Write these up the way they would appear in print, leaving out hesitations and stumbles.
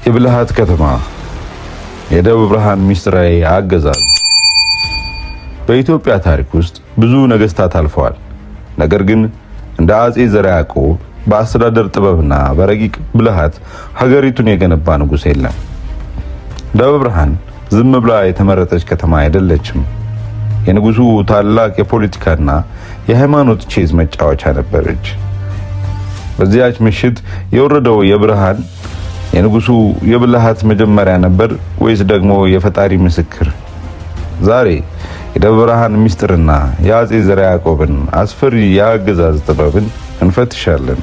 የብልሃት ከተማ የደብረ ብርሃን ሚስጥራዊ አገዛዝ። በኢትዮጵያ ታሪክ ውስጥ ብዙ ነገስታት አልፈዋል። ነገር ግን እንደ አጼ ዘርዓ ያዕቆብ በአስተዳደር ጥበብና በረቂቅ ብልሃት ሀገሪቱን የገነባ ንጉስ የለም። ደብረ ብርሃን ዝም ብላ የተመረጠች ከተማ አይደለችም። የንጉሱ ታላቅ የፖለቲካና የሃይማኖት ቼዝ መጫወቻ ነበረች። በዚያች ምሽት የወረደው የብርሃን የንጉሱ የብልሃት መጀመሪያ ነበር ወይስ ደግሞ የፈጣሪ ምስክር? ዛሬ የደብረ ብርሃን ሚስጥርና የአጼ ዘርዓ ያዕቆብን አስፈሪ የአገዛዝ ጥበብን እንፈትሻለን።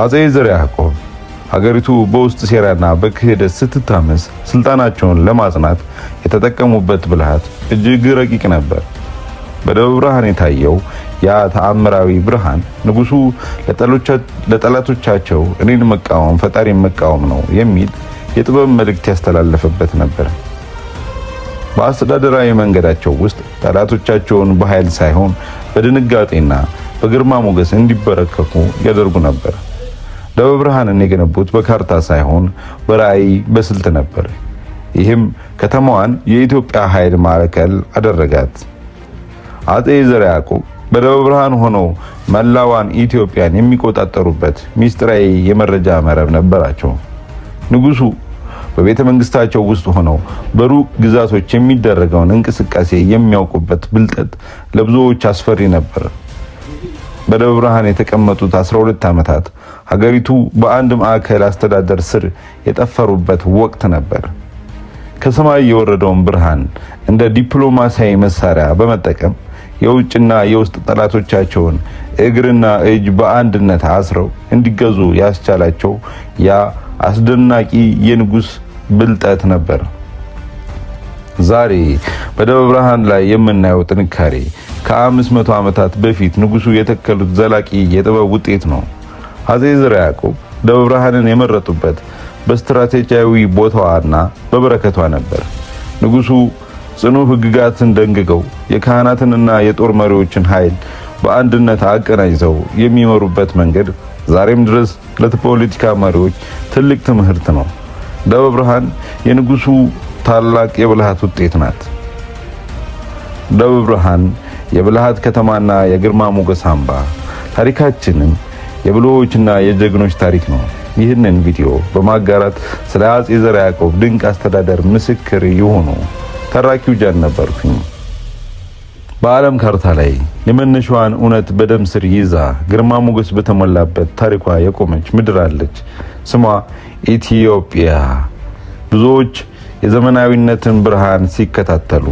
አጼ ዘርዓ ያዕቆብ ሀገሪቱ በውስጥ ሴራና በክህደት ስትታመስ ስልጣናቸውን ለማጽናት የተጠቀሙበት ብልሃት እጅግ ረቂቅ ነበር። በደብረ ብርሃን የታየው ያ ተአምራዊ ብርሃን ንጉሱ ለጠላቶቻቸው እኔን መቃወም ፈጣሪን መቃወም ነው የሚል የጥበብ መልእክት ያስተላለፈበት ነበር። በአስተዳደራዊ መንገዳቸው ውስጥ ጠላቶቻቸውን በኃይል ሳይሆን በድንጋጤና በግርማ ሞገስ እንዲበረከኩ ያደርጉ ነበር። ደብረ ብርሃንን የገነቡት በካርታ ሳይሆን በራዕይ በስልት ነበር። ይህም ከተማዋን የኢትዮጵያ ኃይል ማዕከል አደረጋት። አጼ ዘርዓ ያዕቆብ በደብረ ብርሃን ሆነው መላዋን ኢትዮጵያን የሚቆጣጠሩበት ሚስጥራዊ የመረጃ መረብ ነበራቸው። ንጉሱ በቤተ መንግስታቸው ውስጥ ሆነው በሩቅ ግዛቶች የሚደረገውን እንቅስቃሴ የሚያውቁበት ብልጠት ለብዙዎች አስፈሪ ነበር። በደብረ ብርሃን የተቀመጡት 12 ዓመታት ሀገሪቱ በአንድ ማዕከል አስተዳደር ስር የጠፈሩበት ወቅት ነበር። ከሰማይ የወረደውን ብርሃን እንደ ዲፕሎማሲያዊ መሳሪያ በመጠቀም የውጭና የውስጥ ጠላቶቻቸውን እግርና እጅ በአንድነት አስረው እንዲገዙ ያስቻላቸው ያ አስደናቂ የንጉስ ብልጠት ነበር። ዛሬ በደብረ ብርሃን ላይ የምናየው ጥንካሬ ከ500 ዓመታት በፊት ንጉሱ የተከሉት ዘላቂ የጥበብ ውጤት ነው። አጼ ዘርዓ ያዕቆብ ደብረ ብርሃንን የመረጡበት በስትራቴጂያዊ ቦታዋና በበረከቷ ነበር። ንጉሱ ጽኑ ሕግጋትን ደንግገው የካህናትንና የጦር መሪዎችን ኃይል በአንድነት አቀናጅተው የሚመሩበት መንገድ ዛሬም ድረስ ለፖለቲካ መሪዎች ትልቅ ትምህርት ነው። ደብረ ብርሃን የንጉሱ ታላቅ የብልሃት ውጤት ናት። ደብረ ብርሃን የብልሃት ከተማና የግርማ ሞገስ አምባ። ታሪካችንም የብልሆችና የጀግኖች ታሪክ ነው። ይህንን ቪዲዮ በማጋራት ስለ አጼ ዘርዓ ያዕቆብ ድንቅ አስተዳደር ምስክር ይሁኑ። ተራኪው ጃን ነበርኩኝ። በዓለም ካርታ ላይ የመነሻዋን እውነት በደም ስር ይዛ ግርማ ሞገስ በተሞላበት ታሪኳ የቆመች ምድር አለች። ስሟ ኢትዮጵያ። ብዙዎች የዘመናዊነትን ብርሃን ሲከታተሉ፣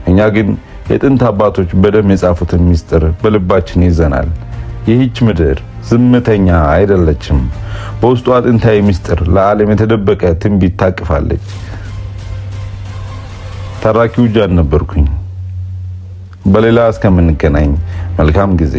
እኛ ግን የጥንት አባቶች በደም የጻፉትን ምስጢር በልባችን ይዘናል። ይህች ምድር ዝምተኛ አይደለችም። በውስጧ ጥንታዊ ምስጢር ለዓለም የተደበቀ ትንቢት ታቅፋለች። ተራኪው ጃን ነበርኩኝ። በሌላ እስከምንገናኝ መልካም ጊዜ